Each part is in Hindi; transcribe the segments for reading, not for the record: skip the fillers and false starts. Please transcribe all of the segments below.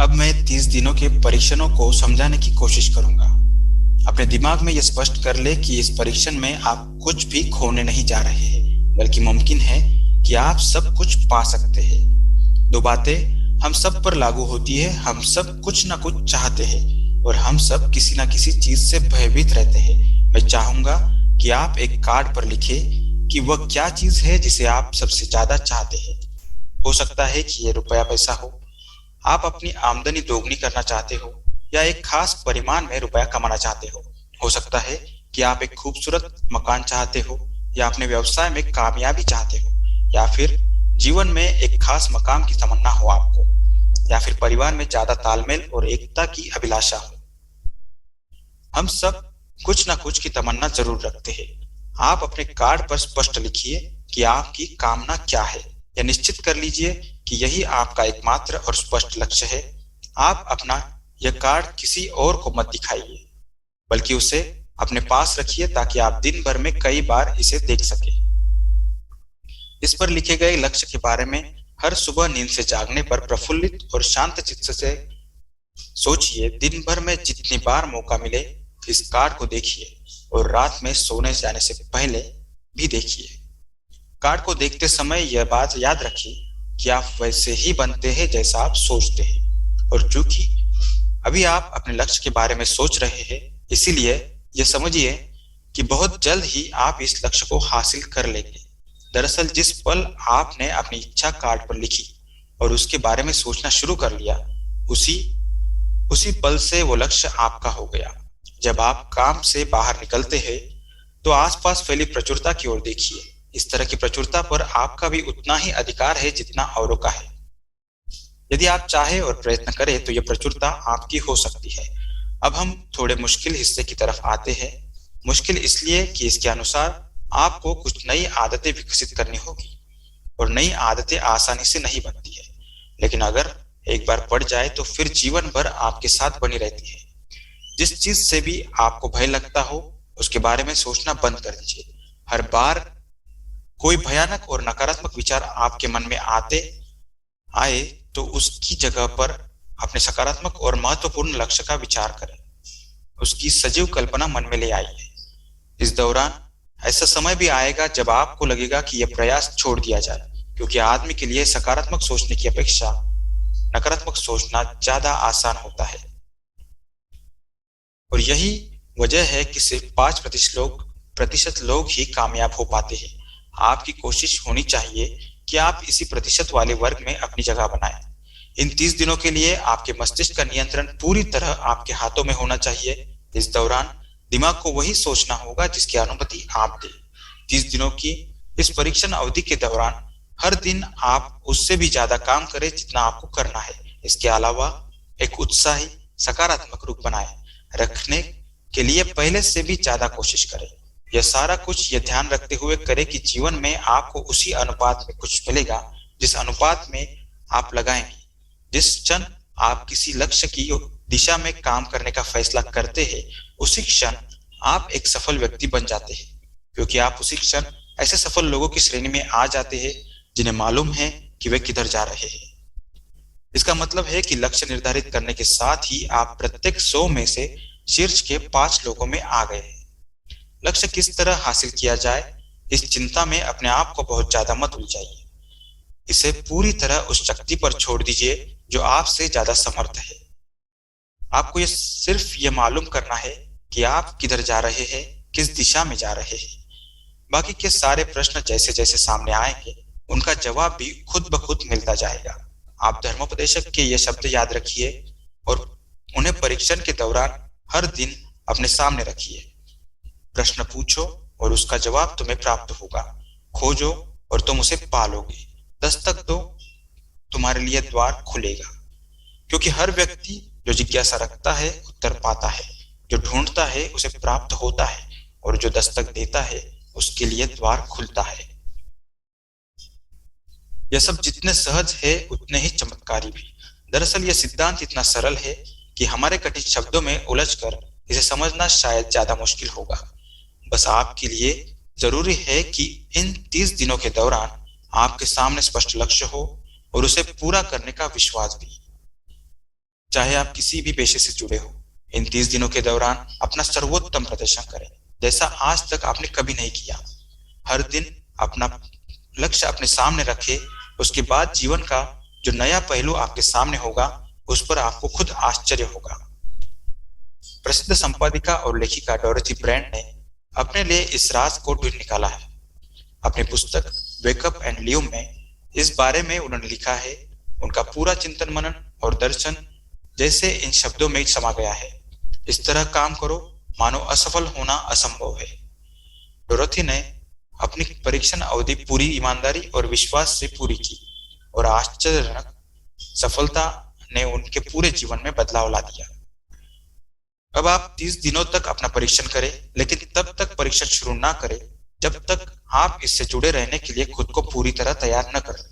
अब मैं 30 दिनों के परीक्षणों को समझाने की कोशिश करूंगा। अपने दिमाग में यह स्पष्ट कर ले कि इस परीक्षण में आप कुछ भी खोने नहीं जा रहे हैं, बल्कि मुमकिन है कि आप सब कुछ पा सकते हैं। दो बातें हम सब पर लागू होती है। हम सब कुछ ना कुछ चाहते हैं और हम सब किसी ना किसी चीज से भयभीत रहते हैं। मैं चाहूंगा कि आप एक कार्ड पर लिखें कि वह क्या चीज है जिसे आप सबसे ज्यादा चाहते हैं। हो सकता है कि ये रुपया पैसा हो, आप अपनी आमदनी दोगुनी करना चाहते हो, या एक खास परिमाण में रुपया कमाना चाहते हो। हो सकता है कि आप एक खूबसूरत मकान चाहते हो, या अपने व्यवसाय में कामयाबी चाहते हो, या फिर जीवन में एक खास मकाम की तमन्ना हो आपको, या फिर परिवार में ज्यादा तालमेल और एकता की अभिलाषा हो। हम सब कुछ ना कुछ की तमन्ना जरूर रखते हैं। आप अपने कार्ड पर स्पष्ट लिखिए कि आपकी कामना क्या है, या निश्चित कर लीजिए कि यही आपका एकमात्र और स्पष्ट लक्ष्य है। आप अपना यह कार्ड किसी और को मत दिखाइए, बल्कि उसे अपने पास रखिए ताकि आप दिन भर में कई बार इसे देख सके। इस पर लिखे गए लक्ष्य के बारे में हर सुबह नींद से जागने पर प्रफुल्लित और शांत चित्त से सोचिए। दिन भर में जितनी बार मौका मिले इस कार्ड को देखिए, और रात में सोने जाने से पहले भी देखिए। कार्ड को देखते समय यह बात याद रखिए कि आप वैसे ही बनते हैं जैसा आप सोचते हैं। और चूंकि अभी आप अपने लक्ष्य के बारे में सोच रहे हैं, इसीलिए यह समझिए कि बहुत जल्द ही आप इस लक्ष्य को हासिल कर लेंगे। दरअसल जिस पल आपने अपनी इच्छा कार्ड पर लिखी और उसके बारे में सोचना शुरू कर लिया, उसी उसी पल से वो लक्ष्य आपका हो गया। जब आप काम से बाहर निकलते हैं तो आसपास फैली प्रचुरता की ओर देखिए। इस तरह की प्रचुरता पर आपका भी उतना ही अधिकार है जितना औरों का है। यदि आप चाहे और प्रयत्न करें तो यह प्रचुरता आपकी हो सकती है। अब हम थोड़े मुश्किल हिस्से की तरफ आते हैं। मुश्किल इसलिए कि इसके अनुसार आपको कुछ नई आदतें विकसित करनी होगी, और नई आदतें आसानी से नहीं बनती है, लेकिन अगर एक बार पड़ जाए तो फिर जीवन भर आपके साथ बनी रहती है। जिस चीज से भी आपको भय लगता हो उसके बारे में सोचना बंद कर दीजिए। हर बार कोई भयानक और नकारात्मक विचार आपके मन में आए तो उसकी जगह पर अपने सकारात्मक और महत्वपूर्ण लक्ष्य का विचार करें। उसकी सजीव कल्पना मन में ले आइए। इस दौरान ऐसा समय भी आएगा जब आपको लगेगा कि यह प्रयास छोड़ दिया जाए, क्योंकि आदमी के लिए सकारात्मक सोचने की अपेक्षा नकारात्मक सोचना ज्यादा आसान होता है। और यही वजह है कि सिर्फ 5% लोग ही कामयाब हो पाते हैं। आपकी कोशिश होनी चाहिए कि आप इसी प्रतिशत वाले वर्ग में अपनी जगह बनाएं। इन 30 दिनों के लिए आपके मस्तिष्क का नियंत्रण पूरी तरह आपके हाथों में होना चाहिए। इस दौरान दिमाग को वही सोचना होगा जिसकी अनुमति आप दें। 30 दिनों की इस परीक्षण अवधि के दौरान हर दिन आप उससे भी ज्यादा काम करें जितना आपको करना है। इसके अलावा एक उत्साही सकारात्मक रूप बनाए रखने के लिए पहले से भी ज्यादा कोशिश करें। यह सारा कुछ यह ध्यान रखते हुए करें कि जीवन में आपको उसी अनुपात में कुछ मिलेगा जिस अनुपात में आप लगाएंगे। जिस क्षण आप किसी लक्ष्य की दिशा में काम करने का फैसला करते हैं, उसी क्षण आप एक सफल व्यक्ति बन जाते हैं, क्योंकि आप उसी क्षण ऐसे सफल लोगों की श्रेणी में आ जाते हैं जिन्हें मालूम है कि वे किधर जा रहे हैं। इसका मतलब है कि लक्ष्य निर्धारित करने के साथ ही आप प्रत्येक 100 में से शीर्ष के 5 लोगों में आ गए हैं। लक्ष्य किस तरह हासिल किया जाए, इस चिंता में अपने आप को बहुत ज्यादा मत उलझाइए। इसे पूरी तरह उस शक्ति पर छोड़ दीजिए जो आपसे ज्यादा समर्थ है। आपको सिर्फ ये मालूम करना है कि आप किधर जा रहे हैं, किस दिशा में जा रहे हैं। बाकी के सारे प्रश्न जैसे जैसे सामने आएंगे उनका जवाब भी खुद ब खुद मिलता जाएगा। आप धर्मोपदेशक के ये शब्द याद रखिए और उन्हें परीक्षण के दौरान हर दिन अपने सामने रखिए। प्रश्न पूछो और उसका जवाब तुम्हें प्राप्त होगा। खोजो और तुम उसे पालोगे। दस्तक दो, तुम्हारे लिए द्वार खुलेगा। क्योंकि हर व्यक्ति जो जिज्ञासा रखता है उत्तर पाता है, जो ढूंढता है उसे प्राप्त होता है, और जो दस्तक देता है उसके लिए द्वार खुलता है। यह सब जितने सहज है उतने ही चमत्कारी भी। दरअसल यह सिद्धांत इतना सरल है कि हमारे कठिन शब्दों में उलझकर इसे समझना शायद ज्यादा मुश्किल होगा। बस आपके लिए जरूरी है कि इन 30 दिनों के दौरान आपके सामने स्पष्ट लक्ष्य हो और उसे पूरा करने का विश्वास भी। चाहे आप किसी भी पेशे से जुड़े हो। इन 30 दिनों के दौरान अपना सर्वोत्तम प्रदर्शन करें, जैसा आज तक आपने कभी नहीं किया। हर दिन अपना लक्ष्य अपने सामने रखें, उसके बाद जीवन का जो नया पहलू आपके सामने होगा, उस पर आपको खुद आश्चर्य होगा। प्रसिद्ध संपादिका और लेखिका डोरोथी ब्रैंड ने अपने लिए इस राज को ढूंढ निकाला है। अपनी पुस्तक वेकअप एंड लिव में इस बारे में उन्होंने लिखा है, उनका पूरा चिंतन मनन और दर्शन जैसे इन शब्दों में समा गया है। इस तरह काम करो मानो असफल होना असंभव है। डोरोथी ने अपनी परीक्षण अवधि पूरी ईमानदारी और विश्वास से पूरी की और आश्चर्यजनक सफलता ने उनके पूरे जीवन में बदलाव ला दिया। अब आप 30 दिनों तक अपना परीक्षण करें, लेकिन तब तक परीक्षण शुरू ना करें जब तक आप इससे जुड़े रहने के लिए खुद को पूरी तरह तैयार न करें।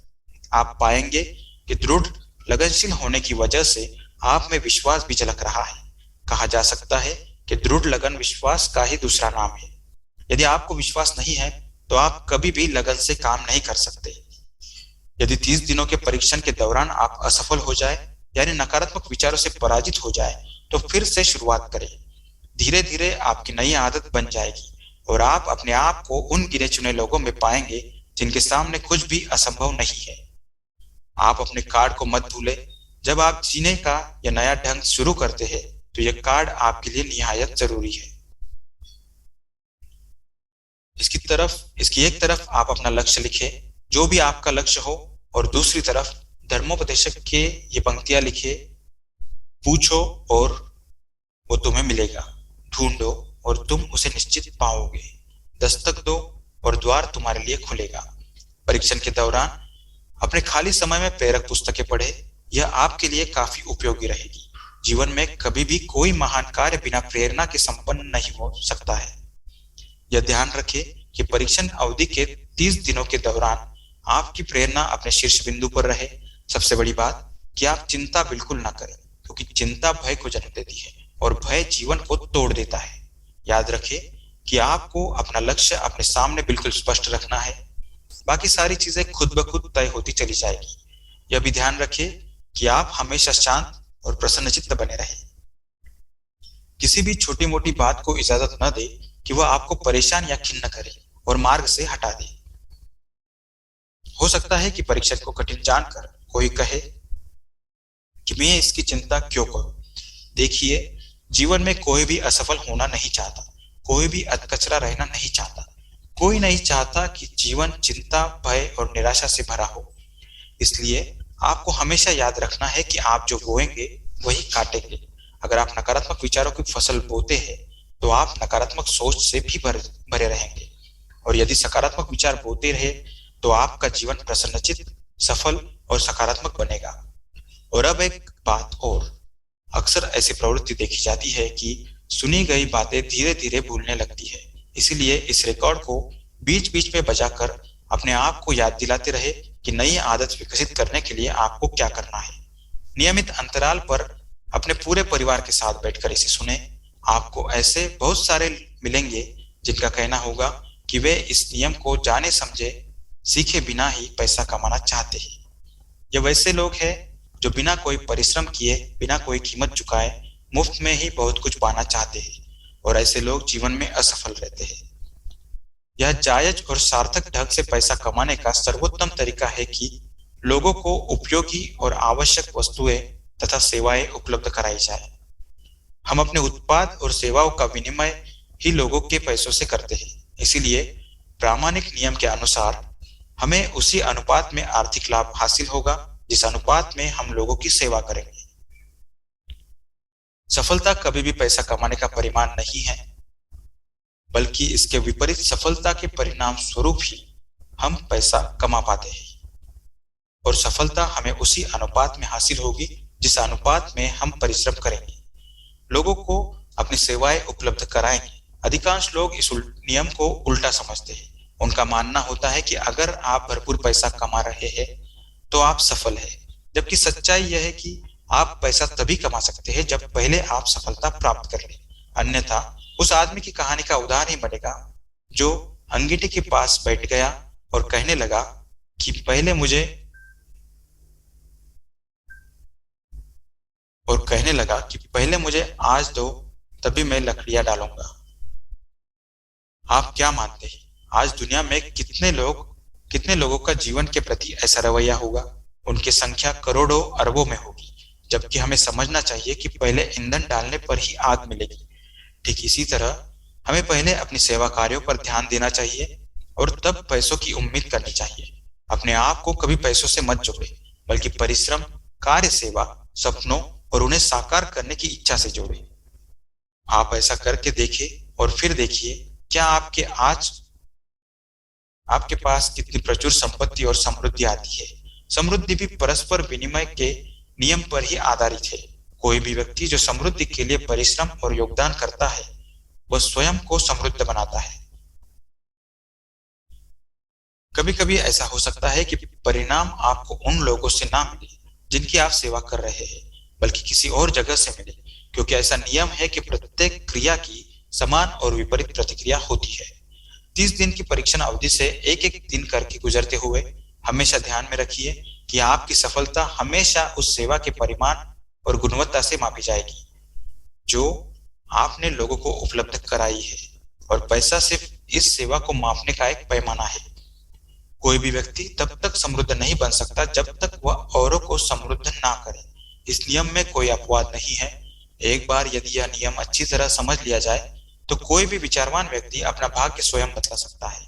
आप पाएंगे कि दृढ़ लगनशील होने की वजह से आप में विश्वास भी झलक रहा है। कहा जा सकता है कि दृढ़ लगन विश्वास का ही दूसरा नाम है। यदि आपको विश्वास नहीं है तो आप कभी भी लगन से काम नहीं कर सकते। यदि 30 दिनों के परीक्षण के दौरान आप असफल हो जाए, यानी नकारात्मक विचारों से पराजित हो जाए, तो फिर से शुरुआत करें। धीरे धीरे आपकी नई आदत बन जाएगी और आप अपने आप को उन गिने चुने लोगों में पाएंगे जिनके सामने कुछ भी असंभव नहीं है। आप अपने कार्ड को मत भूलें। जब आप जीने का यह नया ढंग शुरू करते हैं तो यह कार्ड आपके लिए निहायत जरूरी है। इसकी एक तरफ आप अपना लक्ष्य लिखें, जो भी आपका लक्ष्य हो, और दूसरी तरफ धर्मोपदेशक के ये पंक्तियां लिखे, पूछो और वो तुम्हें मिलेगा, ढूंढो और तुम उसे निश्चित पाओगे, दस्तक दो और द्वार तुम्हारे लिए खुलेगा। परीक्षण के दौरान अपने खाली समय में प्रेरक पुस्तकें पढ़े, यह आपके लिए काफी उपयोगी रहेगी। जीवन में कभी भी कोई महान कार्य बिना प्रेरणा के संपन्न नहीं हो सकता है। यह ध्यान रखें कि परीक्षण अवधि के 30 दिनों के दौरान आपकी प्रेरणा अपने शीर्ष बिंदु पर रहे। सबसे बड़ी बात कि आप चिंता बिल्कुल ना करें, क्योंकि चिंता भय को जन्म देती है और भय जीवन को तोड़ देता है। याद रखें कि आपको अपना लक्ष्य अपने सामने बिल्कुल स्पष्ट रखना है, बाकी सारी चीजें खुद ब खुद तय होती चली जाएगी। यह भी ध्यान रखें कि आप हमेशा शांत और प्रसन्नचित्त बने रहें। किसी भी छोटी मोटी बात को इजाजत न दे कि वह आपको परेशान या खिन्न करे और मार्ग से हटा दे। हो सकता है कि परीक्षण को कठिन जानकर कोई कहे कि मैं इसकी चिंता क्यों करूं। देखिए, जीवन में कोई भी असफल होना नहीं चाहता, कोई भी अधकचरा रहना नहीं चाहता, कोई नहीं चाहता कि जीवन चिंता, भय और निराशा से भरा हो। इसलिए आपको हमेशा याद रखना है कि आप जो बोएंगे वही काटेंगे। अगर आप नकारात्मक विचारों की फसल बोते हैं तो आप नकारात्मक सोच से भी भरे रहेंगे, और यदि सकारात्मक विचार बोते रहे तो आपका जीवन प्रसन्नचित्त, सफल और सकारात्मक बनेगा। और अब एक बात और, अक्सर ऐसी प्रवृत्ति देखी जाती है कि सुनी गई बातें धीरे धीरे भूलने लगती है। इसीलिए इस रिकॉर्ड को बीच बीच में बजाकर अपने आप को याद दिलाते रहे कि नई आदत विकसित करने के लिए आपको क्या करना है। नियमित अंतराल पर अपने पूरे परिवार के साथ बैठकर इसे सुने। आपको ऐसे बहुत सारे मिलेंगे जिनका कहना होगा कि वे इस नियम को जाने समझे सीखे बिना ही पैसा कमाना चाहते हैं। ये वैसे लोग हैं जो बिना कोई परिश्रम किए, बिना कोई कीमत चुकाए मुफ्त में ही बहुत कुछ पाना चाहते हैं, और ऐसे लोग जीवन में असफल रहते हैं। यह जायज और सार्थक ढंग से पैसा कमाने का सर्वोत्तम तरीका है कि लोगों को उपयोगी और आवश्यक वस्तुएं तथा सेवाएं उपलब्ध कराई जाए। हम अपने उत्पाद और सेवाओं का विनिमय ही लोगों के पैसों से करते हैं। इसीलिए प्रामाणिक नियम के अनुसार हमें उसी अनुपात में आर्थिक लाभ हासिल होगा जिस अनुपात में हम लोगों की सेवा करेंगे। सफलता कभी भी पैसा कमाने का परिमाण नहीं है, बल्कि इसके विपरीत सफलता के परिणाम स्वरूप ही हम पैसा कमा पाते हैं, और सफलता हमें उसी अनुपात में हासिल होगी जिस अनुपात में हम परिश्रम करेंगे, लोगों को अपनी सेवाएं उपलब्ध कराएंगे। अधिकांश लोग इस नियम को उल्टा समझते हैं। उनका मानना होता है कि अगर आप भरपूर पैसा कमा रहे हैं तो आप सफल हैं, जबकि सच्चाई यह है कि आप पैसा तभी कमा सकते हैं जब पहले आप सफलता प्राप्त कर लें। अन्यथा उस आदमी की कहानी का उदाहरण ही बनेगा जो अंगीठी के पास बैठ गया और कहने लगा कि पहले मुझे और कहने लगा कि पहले मुझे आज दो, तभी मैं लकड़ियां डालूंगा। आप क्या मानते हैं, आज दुनिया में कितने लोगों का जीवन के प्रति ऐसा रवैया होगा? उनकी संख्या करोड़ों अरबों में होगी। जबकि हमें समझना चाहिए कि पहले ईंधन डालने पर ही आग मिलेगी। ठीक इसी तरह हमें पहले अपनी सेवा कार्यों पर ध्यान देना चाहिए और तब पैसों की उम्मीद करनी चाहिए। अपने आप को कभी पैसों से मत जोड़े, बल्कि परिश्रम, कार्य, सेवा, सपनों और उन्हें साकार करने की इच्छा से जोड़े। आप ऐसा करके देखें और फिर देखिए क्या आपके पास कितनी प्रचुर संपत्ति और समृद्धि आती है। समृद्धि भी परस्पर विनिमय के नियम पर ही आधारित है। कोई भी व्यक्ति जो समृद्धि के लिए परिश्रम और योगदान करता है, वह स्वयं को समृद्ध बनाता है। कभी कभी ऐसा हो सकता है कि परिणाम आपको उन लोगों से ना मिले जिनकी आप सेवा कर रहे हैं, बल्कि किसी और जगह से मिले, क्योंकि ऐसा नियम है कि प्रत्येक क्रिया की समान और विपरीत प्रतिक्रिया होती है। 30 दिन की परीक्षण अवधि से एक एक दिन करके गुजरते हुए हमेशा ध्यान में रखिए कि आपकी सफलता हमेशा उस सेवा के परिमाण और गुणवत्ता से मापी जाएगी जो आपने लोगों को उपलब्ध कराई है, और पैसा सिर्फ इस सेवा को मापने का एक पैमाना है। कोई भी व्यक्ति तब तक समृद्ध नहीं बन सकता जब तक वह औरों को समृद्ध ना करे। इस नियम में कोई अपवाद नहीं है। एक बार यदि यह नियम अच्छी तरह समझ लिया जाए तो कोई भी विचारवान व्यक्ति अपना भाग्य स्वयं बदला सकता है।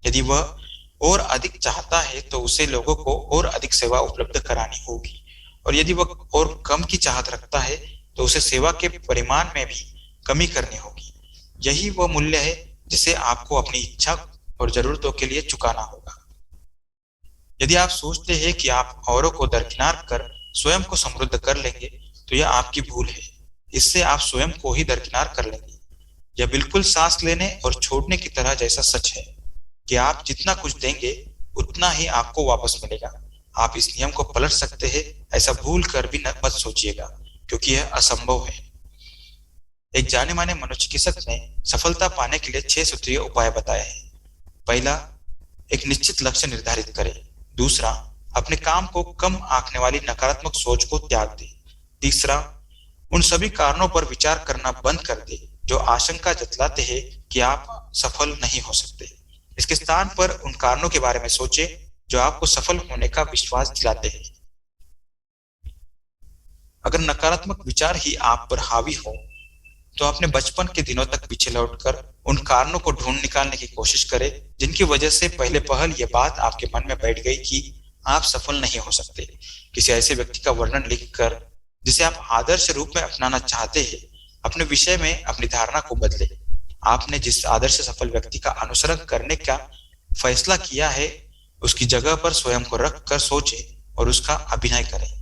यदि वह और अधिक चाहता है तो उसे लोगों को और अधिक सेवा उपलब्ध करानी होगी, और यदि वह और कम की चाहत रखता है तो उसे सेवा के परिमाण में भी कमी करनी होगी। यही वह मूल्य है जिसे आपको अपनी इच्छा और जरूरतों के लिए चुकाना होगा। यदि आप सोचते हैं कि आप औरों को दरकिनार कर स्वयं को समृद्ध कर लेंगे तो यह आपकी भूल है। इससे आप स्वयं को ही दरकिनार कर लेंगे। यह बिल्कुल सांस लेने और छोड़ने की तरह जैसा सच है कि आप जितना कुछ देंगे उतना ही आपको वापस मिलेगा। आप इस नियम को पलट सकते हैं, ऐसा भूल कर भी मत सोचिएगा, क्योंकि यह असंभव है। एक जाने माने मनोचिकित्सक ने सफलता पाने के लिए 6 सूत्रीय उपाय बताए हैं। पहला, एक निश्चित लक्ष्य निर्धारित करें। दूसरा, अपने काम को कम आंकने वाली नकारात्मक सोच को त्याग दे। तीसरा, उन सभी कारणों पर विचार करना बंद कर दे जो आशंका जतलाते हैं कि आप सफल नहीं हो सकते। इसके स्थान पर उन कारणों के बारे में सोचे जो आपको सफल होने का विश्वास दिलाते हैं। अगर नकारात्मक विचार ही आप पर हावी हो तो अपने बचपन के दिनों तक पीछे लौटकर उन कारणों को ढूंढ निकालने की कोशिश करें जिनकी वजह से पहले पहल यह बात आपके मन में बैठ गई कि आप सफल नहीं हो सकते। किसी ऐसे व्यक्ति का वर्णन लिखकर जिसे आप आदर्श रूप में अपनाना चाहते हैं, अपने विषय में अपनी धारणा को बदले। आपने जिस आदर्श सफल व्यक्ति का अनुसरण करने का फैसला किया है उसकी जगह पर स्वयं को रख कर सोचे और उसका अभिनय करें।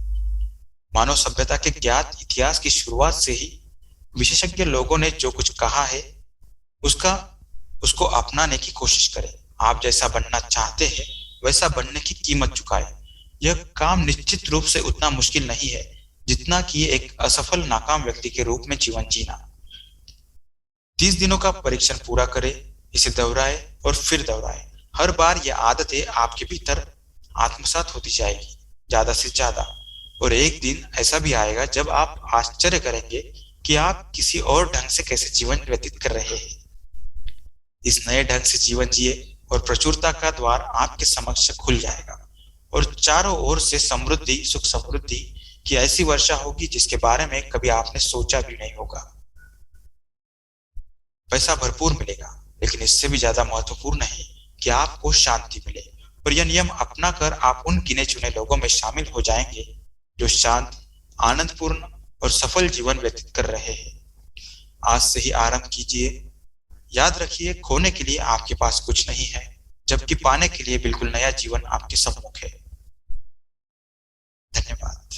मानव सभ्यता के ज्ञात इतिहास की शुरुआत से ही विशेषज्ञ लोगों ने जो कुछ कहा है उसको अपनाने की कोशिश करें। आप जैसा बनना चाहते हैं वैसा बनने की कीमत चुकाएं। यह काम निश्चित रूप से उतना मुश्किल नहीं है जितना कि एक असफल नाकाम व्यक्ति के रूप में जीवन जीना। 30 दिनों का परीक्षण पूरा करें, इसे दोहराए और फिर दोहराए। हर बार यह आदतें आपके भीतर आत्मसात होती जाएगी, ज्यादा से ज्यादा। और एक दिन ऐसा भी आएगा जब आप आश्चर्य करेंगे कि आप किसी और ढंग से कैसे जीवन व्यतीत कर रहे हैं। इस नए ढंग से जीवन जिए और प्रचुरता का द्वार आपके समक्ष खुल जाएगा और चारों ओर से समृद्धि, सुख समृद्धि की ऐसी वर्षा होगी जिसके बारे में कभी आपने सोचा भी नहीं होगा। पैसा भरपूर मिलेगा, लेकिन इससे भी ज्यादा महत्वपूर्ण है कि आपको शांति मिले। और यह नियम अपनाकर आप उन गिने चुने लोगों में शामिल हो जाएंगे जो शांत, आनंदपूर्ण और सफल जीवन व्यतीत कर रहे हैं। आज से ही आरंभ कीजिए। याद रखिए, खोने के लिए आपके पास कुछ नहीं है, जबकि पाने के लिए बिल्कुल नया जीवन आपके सम्मुख है। धन्यवाद।